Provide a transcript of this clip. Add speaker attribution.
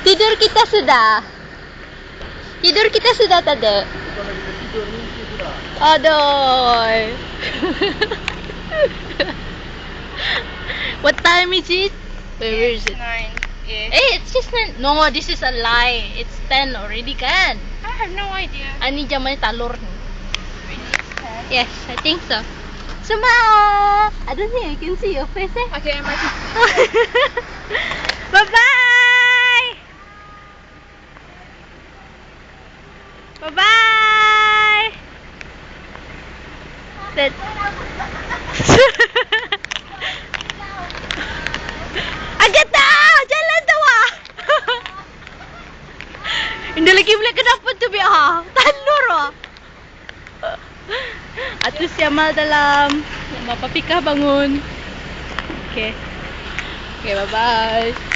Speaker 1: Tidur kita sudah. Tidur kita sudah tadi. Aduh. What time is it? Where is it?
Speaker 2: 9. Yeah.
Speaker 1: It's just 9. No, this is a lie. It's 10 already kan?
Speaker 2: I have no idea.
Speaker 1: Ani jaman talur.
Speaker 2: Really?
Speaker 1: Yes, I think so. Smile. I don't think I can see your face eh.
Speaker 2: Okay, I'm ready.
Speaker 1: Bye-bye. Bye-bye. That. Agatha, jalan tu ah. Hindi lagi boleh kenapa tu biar. Talur ah. Atus Yamal dalam. Mama Papi kah bangun. Okay. Okay, bye-bye.